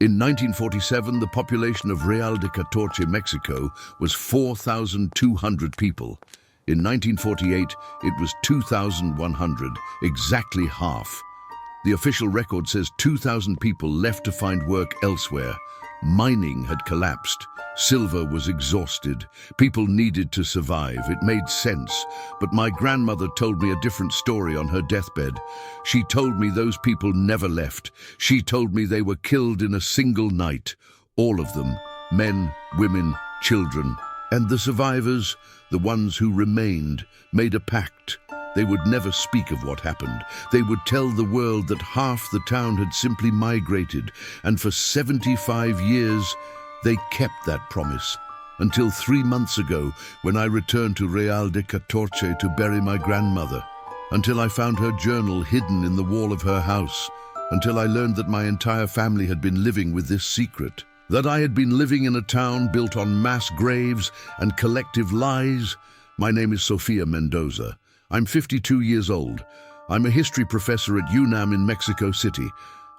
In 1947, the population of Real de Catorce, Mexico, was 4,200 people. In 1948, it was 2,100, exactly half. The official record says 2,000 people left to find work elsewhere. Mining had collapsed. Silver was exhausted. People needed to survive. It made sense. But my grandmother told me a different story on her deathbed. She told me those people never left. She told me they were killed in a single night. All of them. Men, women, children. And the survivors, the ones who remained, made a pact. They would never speak of what happened. They would tell the world that half the town had simply migrated, and for 75 years, they kept that promise. Until 3 months ago, when I returned to Real de Catorce to bury my grandmother. Until I found her journal hidden in the wall of her house. Until I learned that my entire family had been living with this secret. That I had been living in a town built on mass graves and collective lies. My name is Sofia Mendoza. I'm 52 years old. I'm a history professor at UNAM in Mexico City.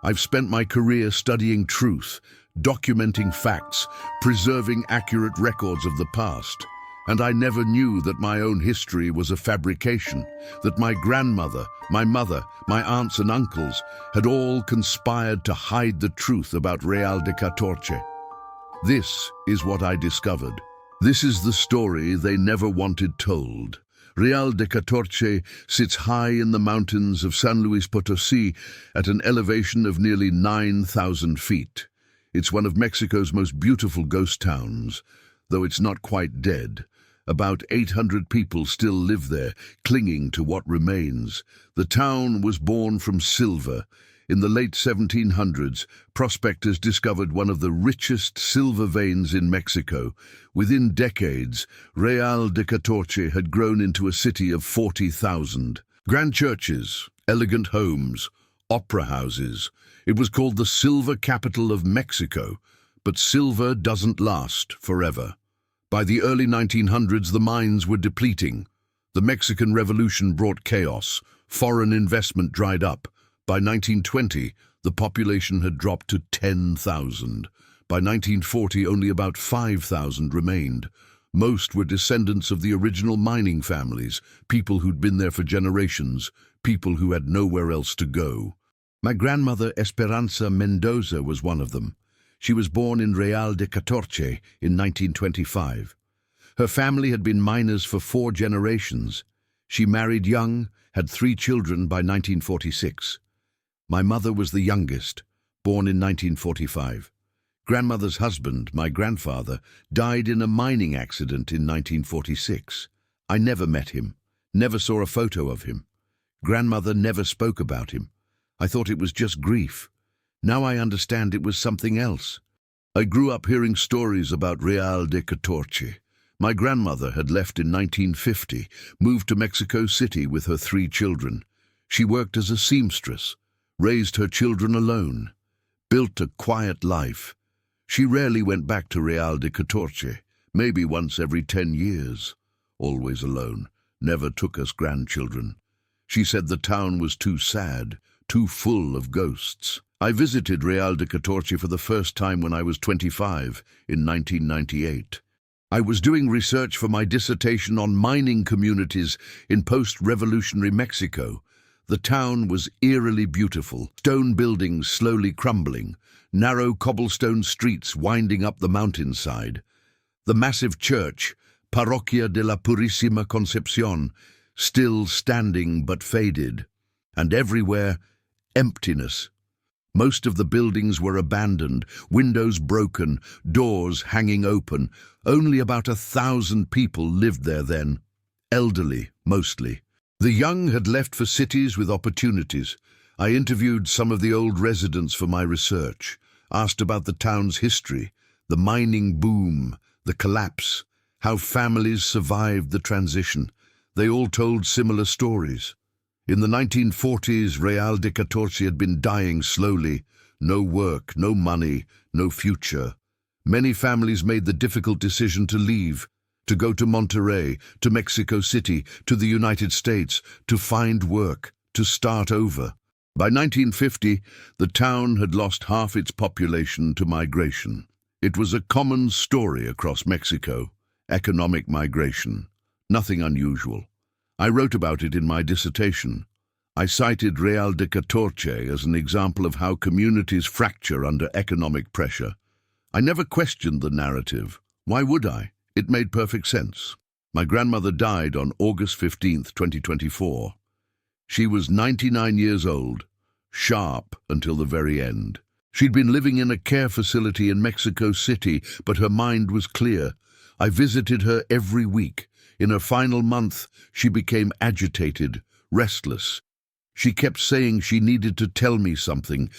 I've spent my career studying truth, documenting facts, preserving accurate records of the past. And I never knew that my own history was a fabrication, that my grandmother, my mother, my aunts and uncles had all conspired to hide the truth about Real de Catorce. This is what I discovered. This is the story they never wanted told. Real de Catorce sits high in the mountains of San Luis Potosí at an elevation of nearly 9,000 feet. It's one of Mexico's most beautiful ghost towns, though it's not quite dead. About 800 people still live there, clinging to what remains. The town was born from silver. In the late 1700s, prospectors discovered one of the richest silver veins in Mexico. Within decades, Real de Catorce had grown into a city of 40,000. Grand churches, elegant homes, opera houses. It was called the silver capital of Mexico, but silver doesn't last forever. By the early 1900s, the mines were depleting. The Mexican Revolution brought chaos. Foreign investment dried up. By 1920, the population had dropped to 10,000. By 1940, only about 5,000 remained. Most were descendants of the original mining families, people who'd been there for generations, people who had nowhere else to go. My grandmother, Esperanza Mendoza, was one of them. She was born in Real de Catorce in 1925. Her family had been miners for 4 generations. She married young, had 3 children by 1946. My mother was the youngest, born in 1945. Grandmother's husband, my grandfather, died in a mining accident in 1946. I never met him, never saw a photo of him. Grandmother never spoke about him. I thought it was just grief. Now I understand it was something else. I grew up hearing stories about Real de Catorce. My grandmother had left in 1950, moved to Mexico City with her 3 children. She worked as a seamstress, raised her children alone, built a quiet life. She rarely went back to Real de Catorce, maybe once every 10 years. Always alone, never took us grandchildren. She said the town was too sad, too full of ghosts. I visited Real de Catorce for the first time when I was 25, in 1998. I was doing research for my dissertation on mining communities in post-revolutionary Mexico. The town was eerily beautiful, stone buildings slowly crumbling, narrow cobblestone streets winding up the mountainside. The massive church, Parroquia de la Purísima Concepción, still standing but faded. And everywhere, emptiness. Most of the buildings were abandoned, windows broken, doors hanging open. Only about 1,000 people lived there then, elderly mostly. The young had left for cities with opportunities. I interviewed some of the old residents for my research, asked about the town's history, the mining boom, the collapse, how families survived the transition. They all told similar stories. In the 1940s, Real de Catorce had been dying slowly. No work, no money, no future. Many families made the difficult decision to leave, to go to Monterrey, to Mexico City, to the United States, to find work, to start over. By 1950, the town had lost half its population to migration. It was a common story across Mexico, economic migration, nothing unusual. I wrote about it in my dissertation. I cited Real de Catorce as an example of how communities fracture under economic pressure. I never questioned the narrative. Why would I? It made perfect sense. My grandmother died on August 15th, 2024. She was 99 years old, sharp until the very end. She'd been living in a care facility in Mexico City, but her mind was clear. I visited her every week. In her final month, she became agitated, restless. She kept saying she needed to tell me something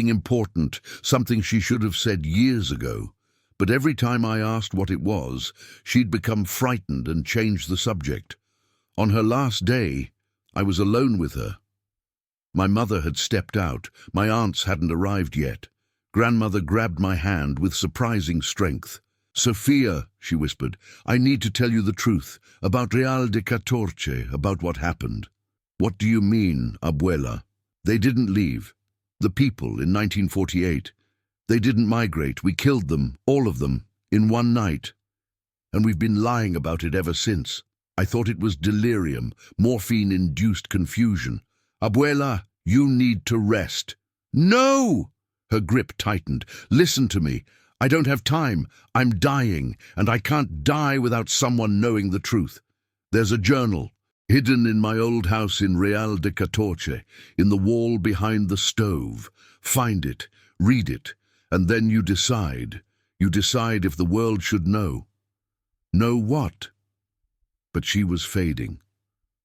important, something she should have said years ago. But every time I asked what it was, she'd become frightened and change the subject. On her last day, I was alone with her. My mother had stepped out. My aunts hadn't arrived yet. Grandmother grabbed my hand with surprising strength. "Sophia," she whispered, "I need to tell you the truth, about Real de Catorce, about what happened." "What do you mean, abuela?" "They didn't leave. The people in 1948. They didn't migrate. We killed them, all of them, in one night. And we've been lying about it ever since. I thought it was delirium, morphine-induced confusion. Abuela, you need to rest." "No!" Her grip tightened. "Listen to me. I don't have time. I'm dying, and I can't die without someone knowing the truth. There's a journal, hidden in my old house in Real de Catorce, in the wall behind the stove. Find it, read it, and then you decide. You decide if the world should know." "Know what?" But she was fading.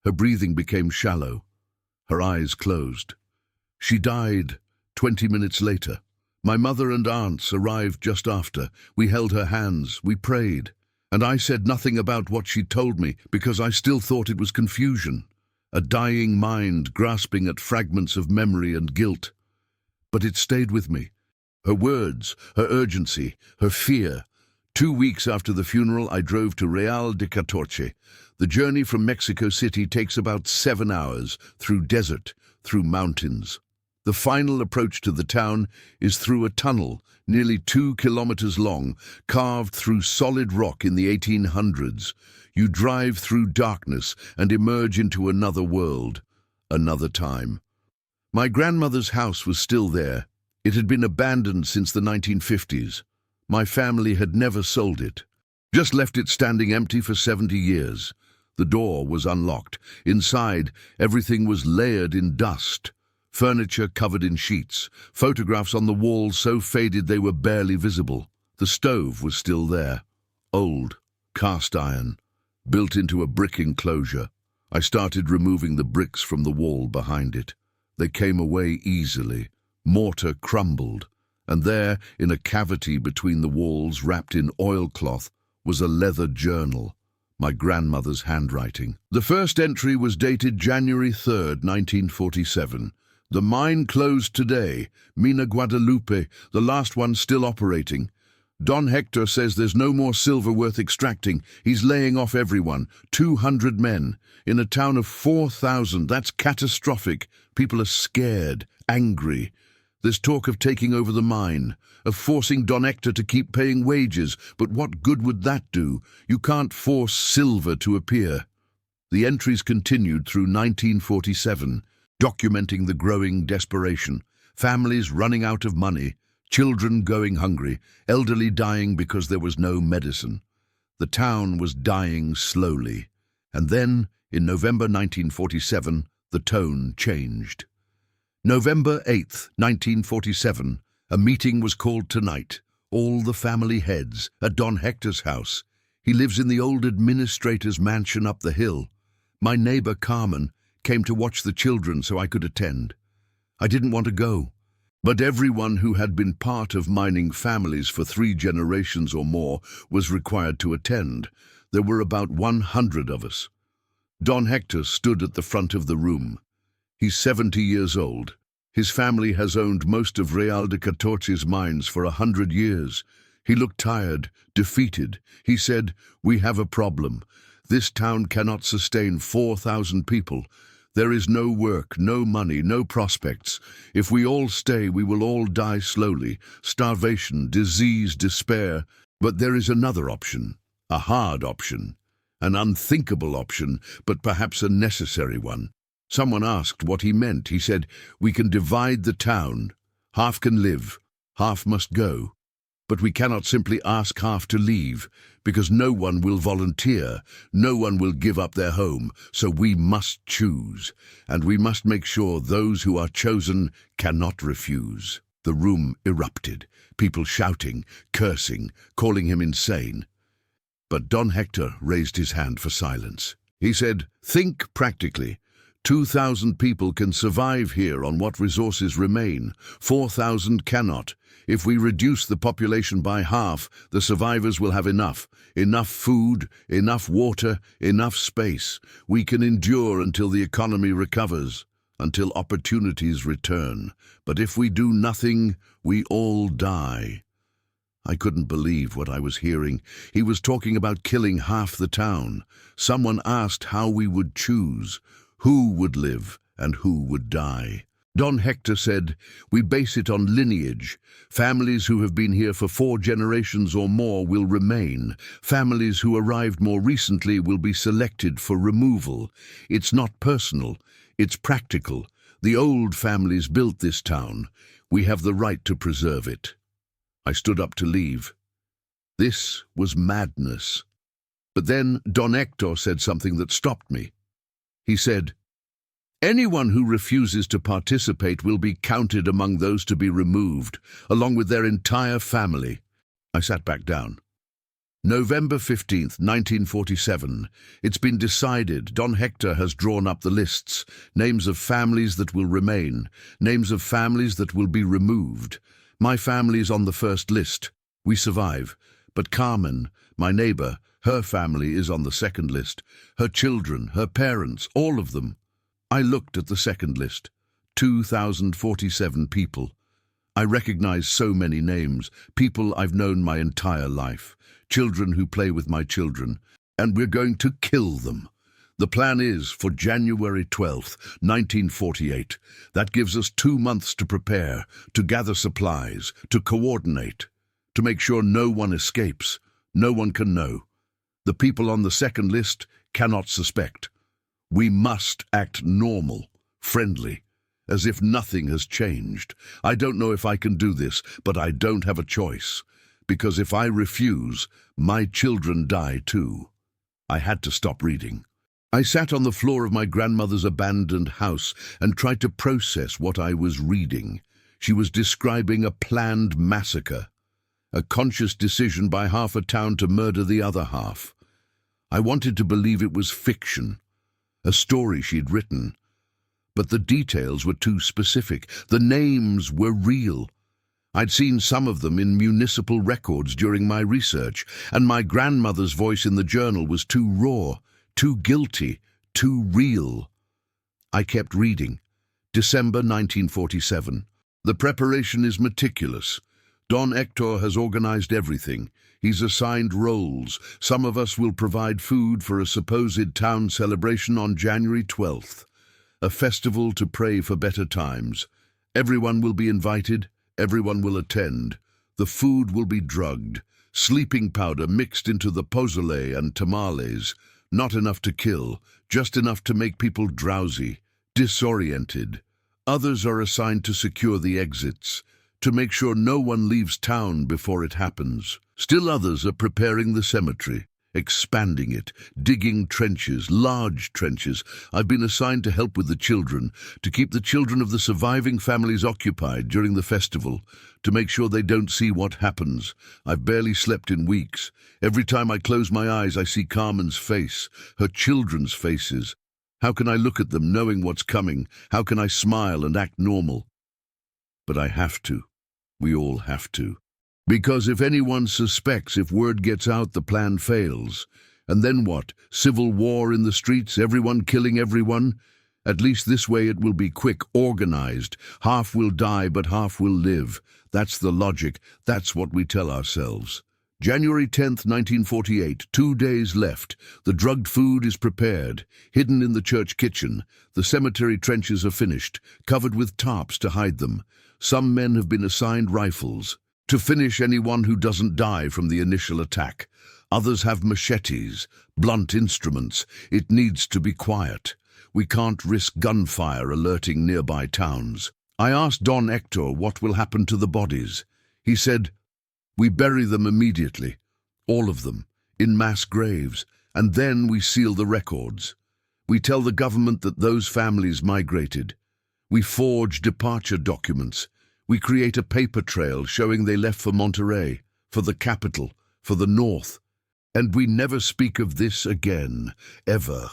Her breathing became shallow. Her eyes closed. She died 20 minutes later. My mother and aunts arrived just after. We held her hands, we prayed. And I said nothing about what she told me because I still thought it was confusion. A dying mind grasping at fragments of memory and guilt. But it stayed with me. Her words, her urgency, her fear. 2 weeks after the funeral, I drove to Real de Catorce. The journey from Mexico City takes about 7 hours, through desert, through mountains. The final approach to the town is through a tunnel, nearly 2 kilometers long, carved through solid rock in the 1800s. You drive through darkness and emerge into another world, another time. My grandmother's house was still there. It had been abandoned since the 1950s. My family had never sold it, just left it standing empty for 70 years. The door was unlocked. Inside, everything was layered in dust. Furniture covered in sheets, photographs on the walls so faded they were barely visible. The stove was still there, old, cast iron, built into a brick enclosure. I started removing the bricks from the wall behind it. They came away easily. Mortar crumbled, and there, in a cavity between the walls, wrapped in oilcloth, was a leather journal, my grandmother's handwriting. The first entry was dated January 3rd, 1947. "The mine closed today. Mina Guadalupe, the last one still operating. Don Hector says there's no more silver worth extracting. He's laying off everyone. 200 men. In a town of 4,000. That's catastrophic. People are scared, angry. There's talk of taking over the mine, of forcing Don Hector to keep paying wages. But what good would that do? You can't force silver to appear." The entries continued through 1947. Documenting the growing desperation, families running out of money, children going hungry, elderly dying because there was no medicine. The town was dying slowly. And then, in November 1947, the tone changed. November 8th, 1947, a meeting was called tonight. All the family heads at Don Hector's house. He lives in the old administrator's mansion up the hill. My neighbor Carmen came to watch the children so I could attend. I didn't want to go, but everyone who had been part of mining families for 3 generations or more was required to attend. There were about 100 of us. Don Hector stood at the front of the room. He's 70 years old. His family has owned most of Real de Catorce's mines for 100 years. He looked tired, defeated. He said, "We have a problem. This town cannot sustain 4,000 people. There is no work, no money, no prospects. If we all stay, we will all die slowly. Starvation, disease, despair. But there is another option, a hard option, an unthinkable option, but perhaps a necessary one. Someone asked what he meant. He said, "We can divide the town. Half can live, half must go. But we cannot simply ask half to leave, because no one will volunteer, no one will give up their home, so we must choose, and we must make sure those who are chosen cannot refuse." The room erupted, people shouting, cursing, calling him insane. But Don Hector raised his hand for silence. He said, "Think practically. 2,000 people can survive here on what resources remain. 4,000 cannot. If we reduce the population by half, the survivors will have enough food, enough water, enough space. We can endure until the economy recovers, until opportunities return. But if we do nothing, we all die." I couldn't believe what I was hearing. He was talking about killing half the town. Someone asked how we would choose, who would live and who would die. Don Hector said, "We base it on lineage. Families who have been here for 4 generations or more will remain. Families who arrived more recently will be selected for removal. It's not personal, it's practical. The old families built this town. We have the right to preserve it." I stood up to leave. This was madness. But then Don Hector said something that stopped me. He said, "Anyone who refuses to participate will be counted among those to be removed, along with their entire family." I sat back down. November 15th, 1947. It's been decided. Don Hector has drawn up the lists. Names of families that will remain. Names of families that will be removed. My family's on the first list. We survive. But Carmen, my neighbor, her family is on the second list. Her children, her parents, all of them. I looked at the second list. 2,047 people. I recognize so many names, people I've known my entire life, children who play with my children, and we're going to kill them. The plan is for January 12th, 1948. That gives us 2 months to prepare, to gather supplies, to coordinate, to make sure no one escapes. No one can know. The people on the second list cannot suspect. We must act normal, friendly, as if nothing has changed. I don't know if I can do this, but I don't have a choice, because if I refuse, my children die too. I had to stop reading. I sat on the floor of my grandmother's abandoned house and tried to process what I was reading. She was describing a planned massacre, a conscious decision by half a town to murder the other half. I wanted to believe it was fiction, a story she'd written. But the details were too specific. The names were real. I'd seen some of them in municipal records during my research, and my grandmother's voice in the journal was too raw, too guilty, too real. I kept reading. December 1947. The preparation is meticulous. Don Hector has organized everything. He's assigned roles. Some of us will provide food for a supposed town celebration on January 12th. A festival to pray for better times. Everyone will be invited. Everyone will attend. The food will be drugged. Sleeping powder mixed into the pozole and tamales. Not enough to kill, just enough to make people drowsy, disoriented. Others are assigned to secure the exits, to make sure no one leaves town before it happens. Still others are preparing the cemetery, expanding it, digging trenches, large trenches. I've been assigned to help with the children, to keep the children of the surviving families occupied during the festival, to make sure they don't see what happens. I've barely slept in weeks. Every time I close my eyes, I see Carmen's face, her children's faces. How can I look at them knowing what's coming? How can I smile and act normal? But I have to. We all have to. Because if anyone suspects, if word gets out, the plan fails. And then what? Civil war in the streets, everyone killing everyone? At least this way it will be quick, organized. Half will die, but half will live. That's the logic. That's what we tell ourselves. January 10th, 1948, 2 days left. The drugged food is prepared, hidden in the church kitchen. The cemetery trenches are finished, covered with tarps to hide them. Some men have been assigned rifles to finish anyone who doesn't die from the initial attack. Others have machetes, blunt instruments. It needs to be quiet. We can't risk gunfire alerting nearby towns. I asked Don Hector what will happen to the bodies. He said, "We bury them immediately, all of them, in mass graves, and then we seal the records. We tell the government that those families migrated. We forge departure documents. We create a paper trail showing they left for Monterrey, for the capital, for the north. And we never speak of this again, ever,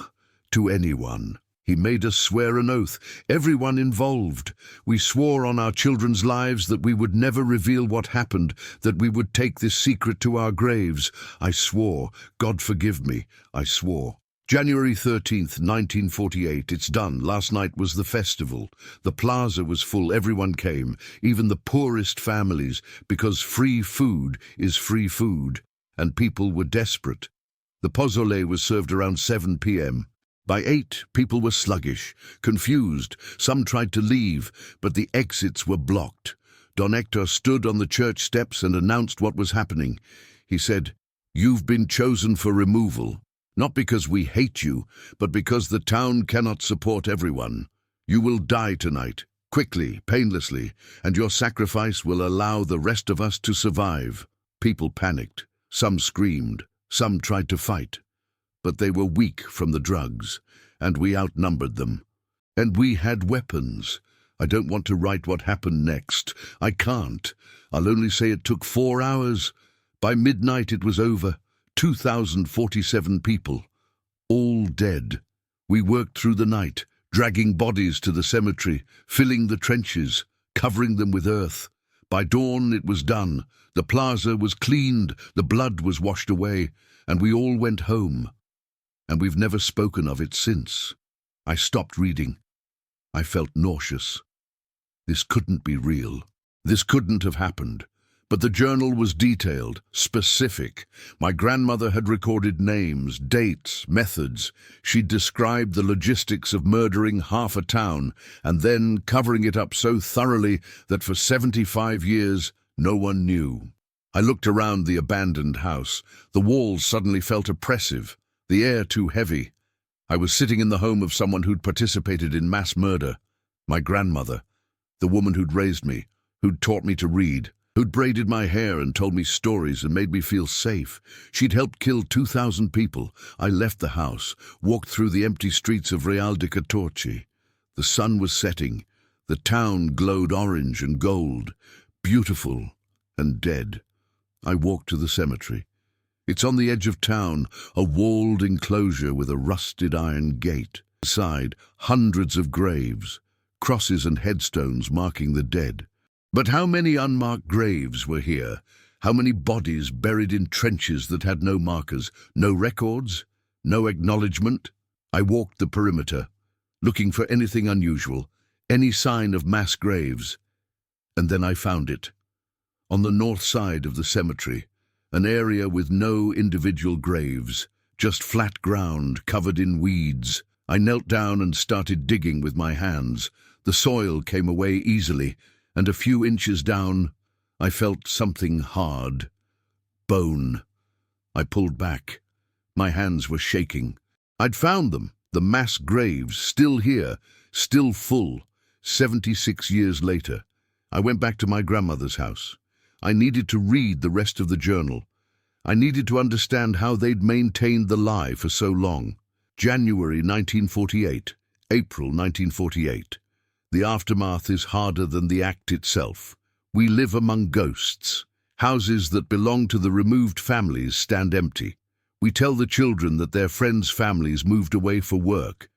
to anyone." He made us swear an oath, everyone involved. We swore on our children's lives that we would never reveal what happened, that we would take this secret to our graves. I swore. God forgive me. I swore. January 13th, 1948. It's done. Last night was the festival. The plaza was full. Everyone came, even the poorest families, because free food is free food, and people were desperate. The pozole was served around 7 p.m. By 8, people were sluggish, confused. Some tried to leave, but the exits were blocked. Don Hector stood on the church steps and announced what was happening. He said, "You've been chosen for removal, not because we hate you, but because the town cannot support everyone. You will die tonight, quickly, painlessly, and your sacrifice will allow the rest of us to survive." People panicked. Some screamed. Some tried to fight. But they were weak from the drugs, and we outnumbered them. And we had weapons. I don't want to write what happened next. I can't. I'll only say it took 4 hours. By midnight it was over. 2,047 people. All dead. We worked through the night, dragging bodies to the cemetery, filling the trenches, covering them with earth. By dawn it was done. The plaza was cleaned, the blood was washed away, and we all went home. And we've never spoken of it since. I stopped reading. I felt nauseous. This couldn't be real. This couldn't have happened. But the journal was detailed, specific. My grandmother had recorded names, dates, methods. She'd described the logistics of murdering half a town and then covering it up so thoroughly that for 75 years no one knew. I looked around the abandoned house. The walls suddenly felt oppressive. The air too heavy. I was sitting in the home of someone who'd participated in mass murder. My grandmother, the woman who'd raised me, who'd taught me to read, who'd braided my hair and told me stories and made me feel safe. She'd helped kill 2,000 people. I left the house, walked through the empty streets of Real de Catorce. The sun was setting. The town glowed orange and gold, beautiful and dead. I walked to the cemetery. It's on the edge of town, a walled enclosure with a rusted iron gate. Inside, hundreds of graves, crosses and headstones marking the dead. But how many unmarked graves were here? How many bodies buried in trenches that had no markers, no records, no acknowledgement? I walked the perimeter, looking for anything unusual, any sign of mass graves. And then I found it. On the north side of the cemetery, an area with no individual graves, just flat ground covered in weeds. I knelt down and started digging with my hands. The soil came away easily, and a few inches down, I felt something hard. Bone. I pulled back. My hands were shaking. I'd found them, the mass graves, still here, still full. 76 years later, I went back to my grandmother's house. I needed to read the rest of the journal. I needed to understand how they'd maintained the lie for so long. January 1948, April 1948. The aftermath is harder than the act itself. We live among ghosts. Houses that belong to the removed families stand empty. We tell the children that their friends' families moved away for work.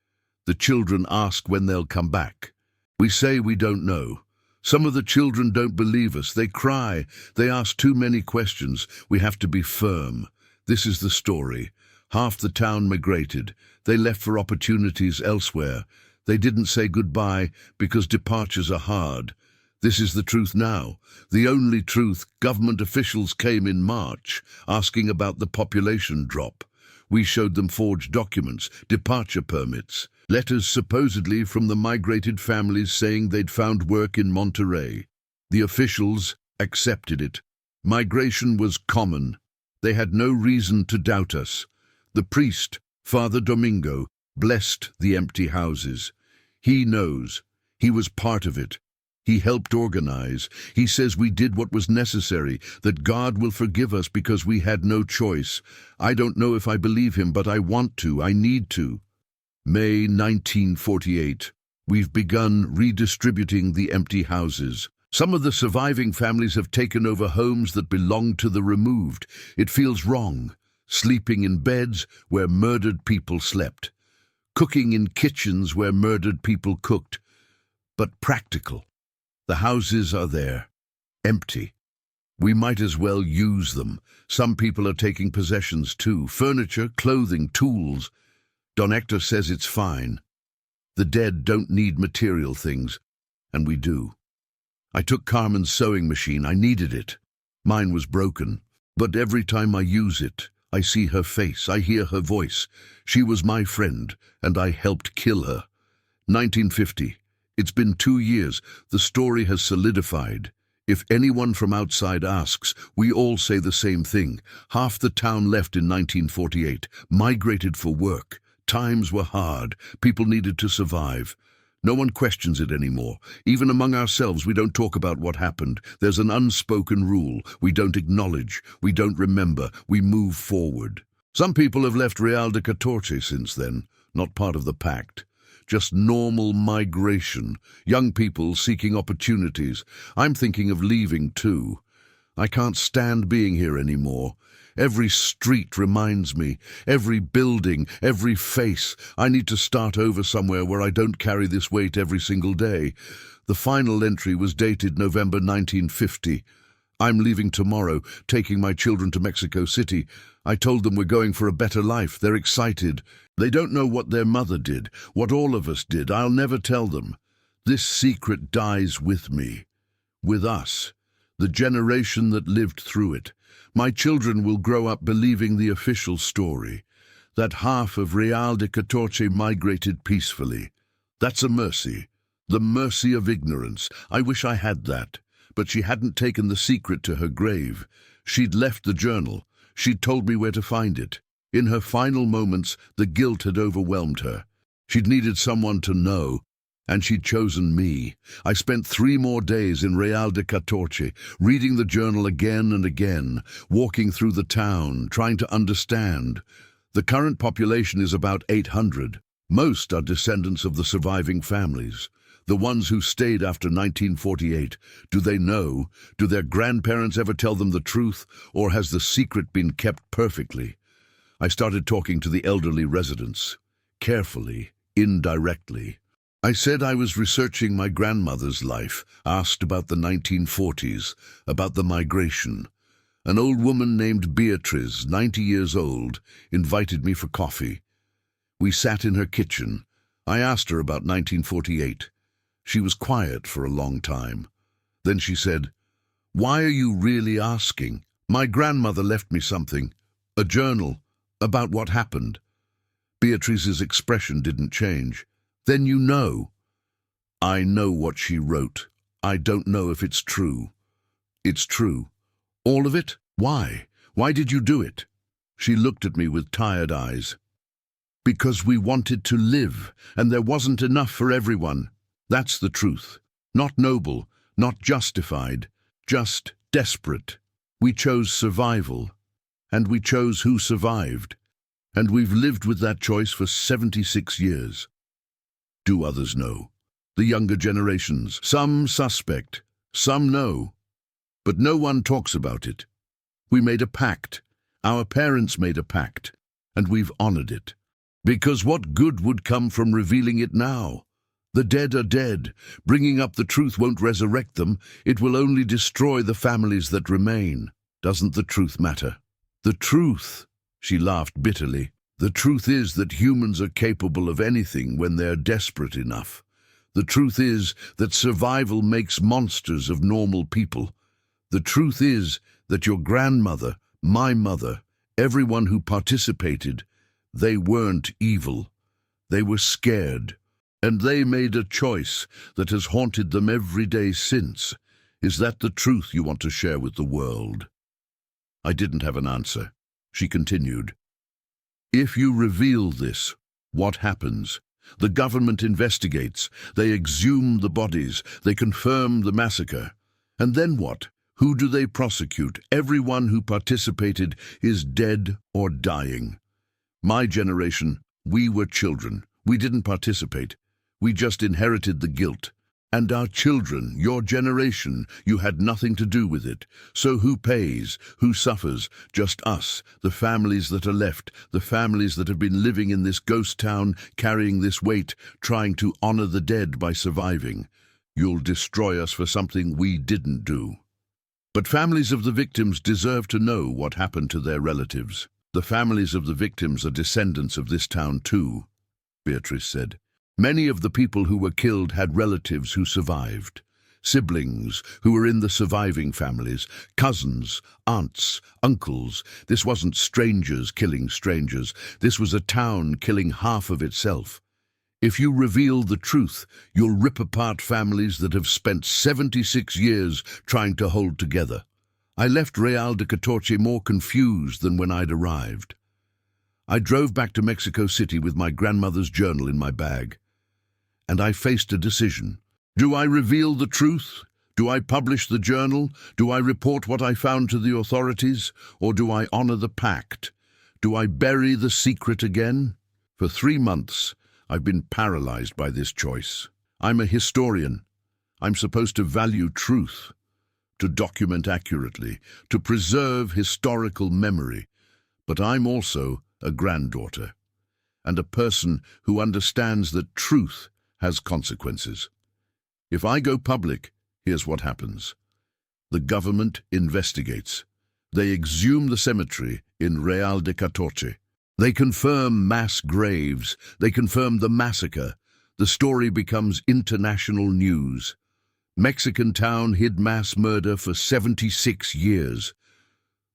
The children ask when they'll come back. We say we don't know. Some of the children don't believe us. They cry. They ask too many questions. We have to be firm. This is the story. Half the town migrated. They left for opportunities elsewhere. They didn't say goodbye because departures are hard. This is the truth now. The only truth. Government officials came in March asking about the population drop. We showed them forged documents, departure permits, letters supposedly from the migrated families saying they'd found work in Monterey. The officials accepted it. Migration was common. They had no reason to doubt us. The priest, Father Domingo, blessed the empty houses. He knows. He was part of it. He helped organize. He says we did what was necessary, that God will forgive us because we had no choice. I don't know if I believe him, but I want to. I need to. May 1948. We've begun redistributing the empty houses. Some of the surviving families have taken over homes that belonged to the removed. It feels wrong. Sleeping in beds where murdered people slept. Cooking in kitchens where murdered people cooked. But practical. The houses are there, empty. We might as well use them. Some people are taking possessions too, furniture, clothing, tools. Don Hector says it's fine. The dead don't need material things, and we do. I took Carmen's sewing machine. I needed it. Mine was broken, but every time I use it, I see her face, I hear her voice. She was my friend, and I helped kill her. 1950. It's been 2 years. The story has solidified. If anyone from outside asks, we all say the same thing. Half the town left in 1948, migrated for work. Times were hard. People needed to survive. No one questions it anymore. Even among ourselves, we don't talk about what happened. There's an unspoken rule. We don't acknowledge. We don't remember. We move forward. Some people have left Real de Catorce since then, not part of the pact. Just normal migration, young people seeking opportunities. I'm thinking of leaving too. I can't stand being here anymore. Every street reminds me, every building, every face. I need to start over somewhere where I don't carry this weight every single day. The final entry was dated November 1950. I'm leaving tomorrow, taking my children to Mexico City. I told them we're going for a better life. They're excited. They don't know what their mother did, what all of us did. I'll never tell them. This secret dies with me, with us, the generation that lived through it. My children will grow up believing the official story, that half of Real de Catorce migrated peacefully. That's a mercy, the mercy of ignorance. I wish I had that. But she hadn't taken the secret to her grave. She'd left the journal. She'd told me where to find it. In her final moments, the guilt had overwhelmed her. She'd needed someone to know, and she'd chosen me. I spent 3 more days in Real de Catorce, reading the journal again and again, walking through the town, trying to understand. The current population is about 800. Most are descendants of the surviving families. The ones who stayed after 1948, do they know? Do their grandparents ever tell them the truth, or has the secret been kept perfectly? I started talking to the elderly residents, carefully, indirectly. I said I was researching my grandmother's life, asked about the 1940s, about the migration. An old woman named Beatrice, 90 years old, invited me for coffee. We sat in her kitchen. I asked her about 1948. She was quiet for a long time. Then she said, "Why are you really asking? My grandmother left me something, a journal, about what happened." Beatrice's expression didn't change. "Then you know." "I know what she wrote. I don't know if it's true." "It's true." "All of it? Why? Why did you do it?" She looked at me with tired eyes. "Because we wanted to live, and there wasn't enough for everyone. That's the truth. Not noble, not justified, just desperate. We chose survival, and we chose who survived. And we've lived with that choice for 76 years. Do others know? The younger generations. Some suspect, some know. But no one talks about it. We made a pact. Our parents made a pact, and we've honored it. Because what good would come from revealing it now? The dead are dead. Bringing up the truth won't resurrect them. It will only destroy the families that remain. Doesn't the truth matter? The truth, she laughed bitterly. The truth is that humans are capable of anything when they're desperate enough. The truth is that survival makes monsters of normal people. The truth is that your grandmother, my mother, everyone who participated, they weren't evil. They were scared. And they made a choice that has haunted them every day since. Is that the truth you want to share with the world? I didn't have an answer. She continued. If you reveal this, what happens? The government investigates. They exhume the bodies. They confirm the massacre. And then what? Who do they prosecute? Everyone who participated is dead or dying. My generation, we were children. We didn't participate. We just inherited the guilt. And our children, your generation, you had nothing to do with it. So who pays? Who suffers? Just us, the families that are left, the families that have been living in this ghost town, carrying this weight, trying to honor the dead by surviving. You'll destroy us for something we didn't do. But families of the victims deserve to know what happened to their relatives. The families of the victims are descendants of this town too, Beatrice said. Many of the people who were killed had relatives who survived, siblings who were in the surviving families, cousins, aunts, uncles. This wasn't strangers killing strangers. This was a town killing half of itself. If you reveal the truth, you'll rip apart families that have spent 76 years trying to hold together. I left Real de Catorce more confused than when I'd arrived. I drove back to Mexico City with my grandmother's journal in my bag. And I faced a decision. Do I reveal the truth? Do I publish the journal? Do I report what I found to the authorities? Or do I honor the pact? Do I bury the secret again? For 3 months, I've been paralyzed by this choice. I'm a historian. I'm supposed to value truth, to document accurately, to preserve historical memory. But I'm also a granddaughter, and a person who understands that truth has consequences. If I go public, here's what happens. The government investigates. They exhume the cemetery in Real de Catorce. They confirm mass graves. They confirm the massacre. The story becomes international news. Mexican town hid mass murder for 76 years.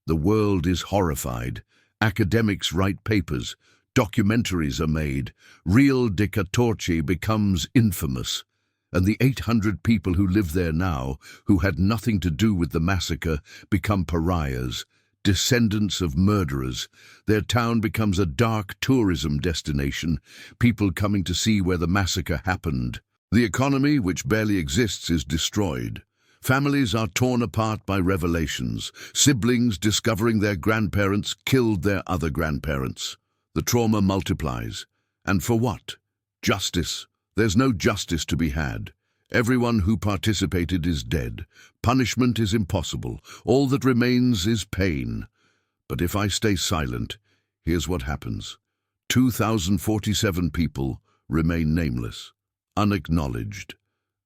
The world is horrified. Academics write papers. Documentaries are made. Real de Catorce becomes infamous. And the 800 people who live there now, who had nothing to do with the massacre, become pariahs, descendants of murderers. Their town becomes a dark tourism destination, people coming to see where the massacre happened. The economy, which barely exists, is destroyed. Families are torn apart by revelations. Siblings discovering their grandparents killed their other grandparents. The trauma multiplies. And for what? Justice. There's no justice to be had. Everyone who participated is dead. Punishment is impossible. All that remains is pain. But if I stay silent, here's what happens. 2,047 people remain nameless, unacknowledged.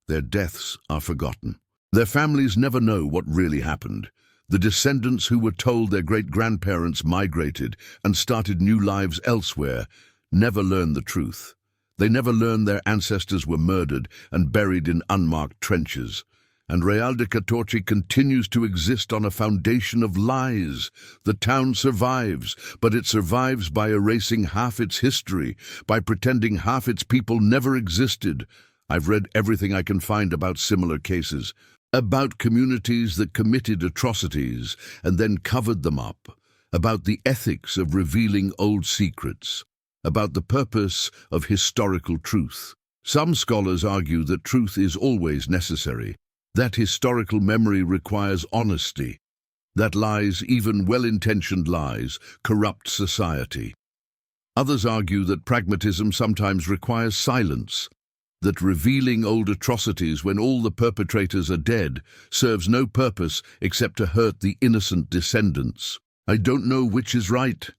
Their deaths are forgotten. Their families never know what really happened. The descendants who were told their great-grandparents migrated and started new lives elsewhere never learn the truth. They never learn their ancestors were murdered and buried in unmarked trenches. And Real de Catorce continues to exist on a foundation of lies. The town survives, but it survives by erasing half its history, by pretending half its people never existed. I've read everything I can find about similar cases, about communities that committed atrocities and then covered them up, about the ethics of revealing old secrets, about the purpose of historical truth. Some scholars argue that truth is always necessary, that historical memory requires honesty, that lies, even well-intentioned lies, corrupt society. Others argue that pragmatism sometimes requires silence, that revealing old atrocities when all the perpetrators are dead serves no purpose except to hurt the innocent descendants. I don't know which is right.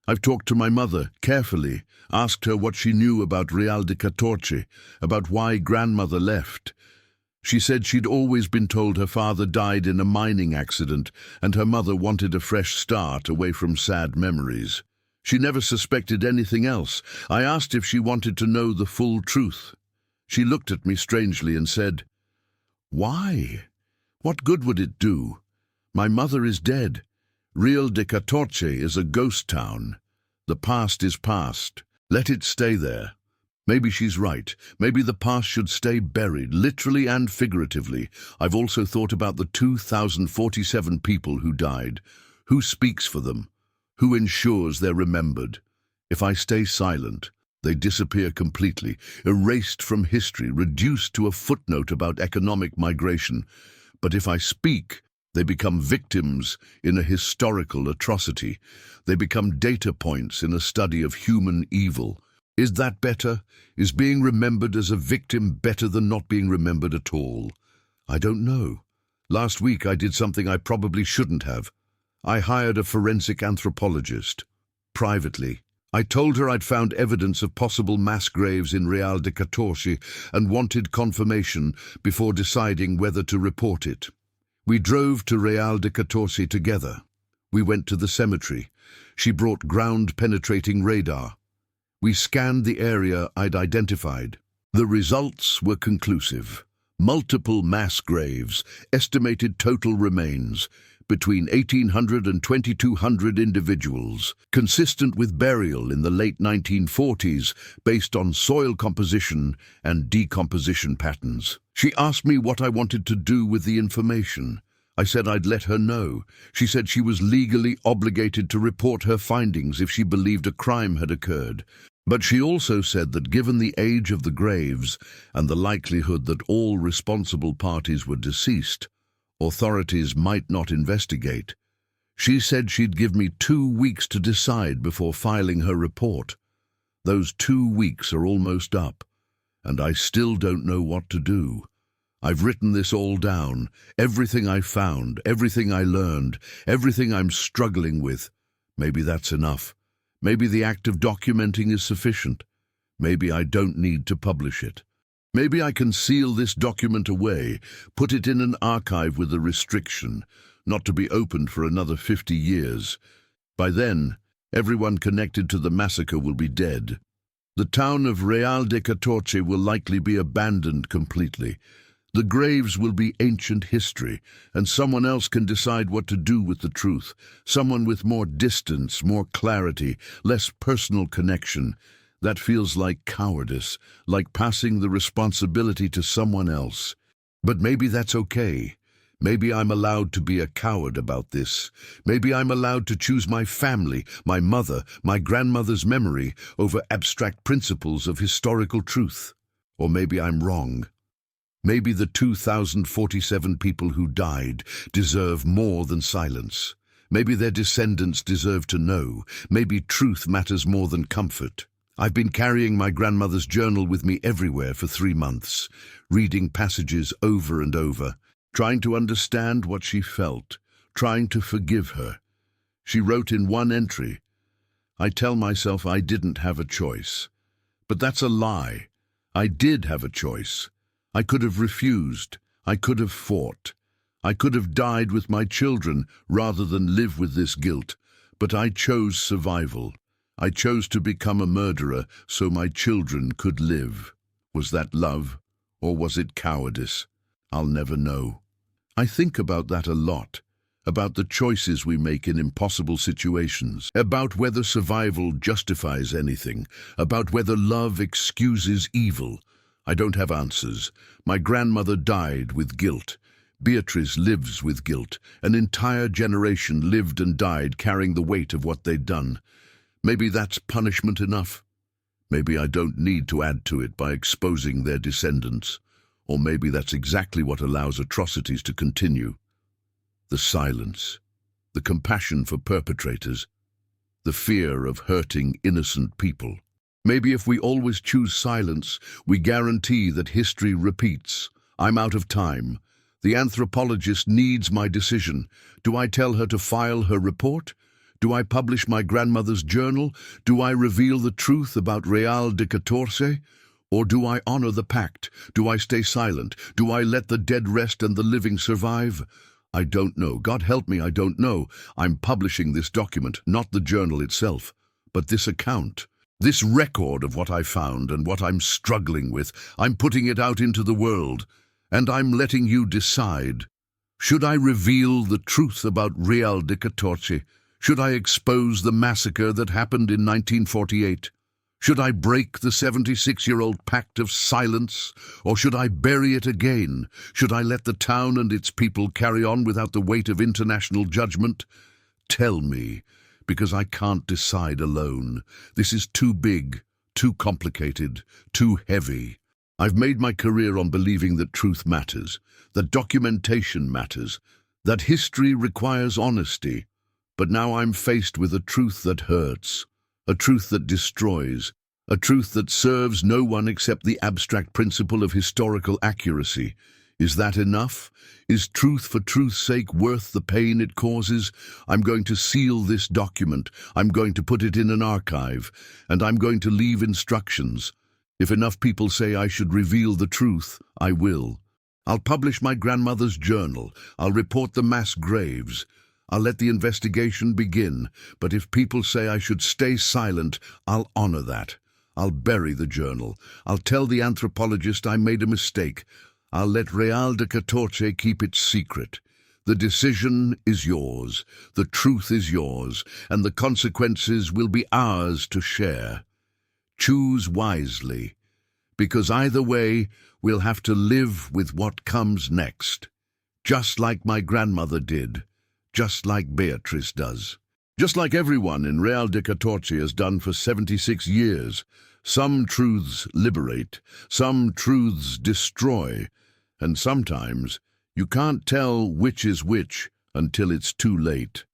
I've talked to my mother, carefully, asked her what she knew about Real de Catorce, about why grandmother left. She said she'd always been told her father died in a mining accident and her mother wanted a fresh start away from sad memories. She never suspected anything else. I asked if she wanted to know the full truth. She looked at me strangely and said, "Why? What good would it do? My mother is dead. Real de Catorce is a ghost town. The past is past. Let it stay there." Maybe she's right. Maybe the past should stay buried, literally and figuratively. I've also thought about the 2,047 people who died. Who speaks for them? Who ensures they're remembered? If I stay silent, they disappear completely, erased from history, reduced to a footnote about economic migration. But if I speak, they become victims in a historical atrocity. They become data points in a study of human evil. Is that better? Is being remembered as a victim better than not being remembered at all? I don't know. Last week I did something I probably shouldn't have. I hired a forensic anthropologist. Privately. I told her I'd found evidence of possible mass graves in Real de Catorce and wanted confirmation before deciding whether to report it. We drove to Real de Catorce together. We went to the cemetery. She brought ground-penetrating radar. We scanned the area I'd identified. The results were conclusive. Multiple mass graves, estimated total remains, between 1,800 and 2,200 individuals, consistent with burial in the late 1940s based on soil composition and decomposition patterns. She asked me what I wanted to do with the information. I said I'd let her know. She said she was legally obligated to report her findings if she believed a crime had occurred. But she also said that given the age of the graves and the likelihood that all responsible parties were deceased, authorities might not investigate. She said she'd give me 2 weeks to decide before filing her report. Those 2 weeks are almost up, and I still don't know what to do. I've written this all down, everything I found, everything I learned, everything I'm struggling with. Maybe that's enough. Maybe the act of documenting is sufficient. Maybe I don't need to publish it. Maybe I can seal this document away, put it in an archive with a restriction, not to be opened for another 50 years. By then, everyone connected to the massacre will be dead. The town of Real de Catorce will likely be abandoned completely. The graves will be ancient history, and someone else can decide what to do with the truth. Someone with more distance, more clarity, less personal connection. That feels like cowardice, like passing the responsibility to someone else. But maybe that's okay. Maybe I'm allowed to be a coward about this. Maybe I'm allowed to choose my family, my mother, my grandmother's memory over abstract principles of historical truth. Or maybe I'm wrong. Maybe the 2,047 people who died deserve more than silence. Maybe their descendants deserve to know. Maybe truth matters more than comfort. I've been carrying my grandmother's journal with me everywhere for 3 months, reading passages over and over, trying to understand what she felt, trying to forgive her. She wrote in one entry, "I tell myself I didn't have a choice. But that's a lie. I did have a choice. I could have refused. I could have fought. I could have died with my children rather than live with this guilt. But I chose survival. I chose to become a murderer so my children could live." Was that love, or was it cowardice? I'll never know. I think about that a lot, about the choices we make in impossible situations, about whether survival justifies anything, about whether love excuses evil. I don't have answers. My grandmother died with guilt. Beatrice lives with guilt. An entire generation lived and died carrying the weight of what they'd done. Maybe that's punishment enough. Maybe I don't need to add to it by exposing their descendants. Or maybe that's exactly what allows atrocities to continue. The silence, the compassion for perpetrators, the fear of hurting innocent people. Maybe if we always choose silence, we guarantee that history repeats. I'm out of time. The anthropologist needs my decision. Do I tell her to file her report? Do I publish my grandmother's journal? Do I reveal the truth about Real de Catorce? Or do I honor the pact? Do I stay silent? Do I let the dead rest and the living survive? I don't know. God help me, I don't know. I'm publishing this document, not the journal itself, but this account. This record of what I found and what I'm struggling with, I'm putting it out into the world, and I'm letting you decide. Should I reveal the truth about Real de Catorce? Should I expose the massacre that happened in 1948? Should I break the 76-year-old pact of silence, or should I bury it again? Should I let the town and its people carry on without the weight of international judgment? Tell me, because I can't decide alone. This is too big, too complicated, too heavy. I've made my career on believing that truth matters, that documentation matters, that history requires honesty. But now I'm faced with a truth that hurts, a truth that destroys, a truth that serves no one except the abstract principle of historical accuracy. Is that enough? Is truth for truth's sake worth the pain it causes? I'm going to seal this document. I'm going to put it in an archive, and I'm going to leave instructions. If enough people say I should reveal the truth, I will. I'll publish my grandmother's journal. I'll report the mass graves. I'll let the investigation begin, but if people say I should stay silent, I'll honor that. I'll bury the journal. I'll tell the anthropologist I made a mistake. I'll let Real de Catorce keep its secret. The decision is yours, the truth is yours, and the consequences will be ours to share. Choose wisely, because either way, we'll have to live with what comes next. Just like my grandmother did. Just like Beatrice does. Just like everyone in Real de Catorce has done for 76 years. Some truths liberate, some truths destroy, and sometimes you can't tell which is which until it's too late.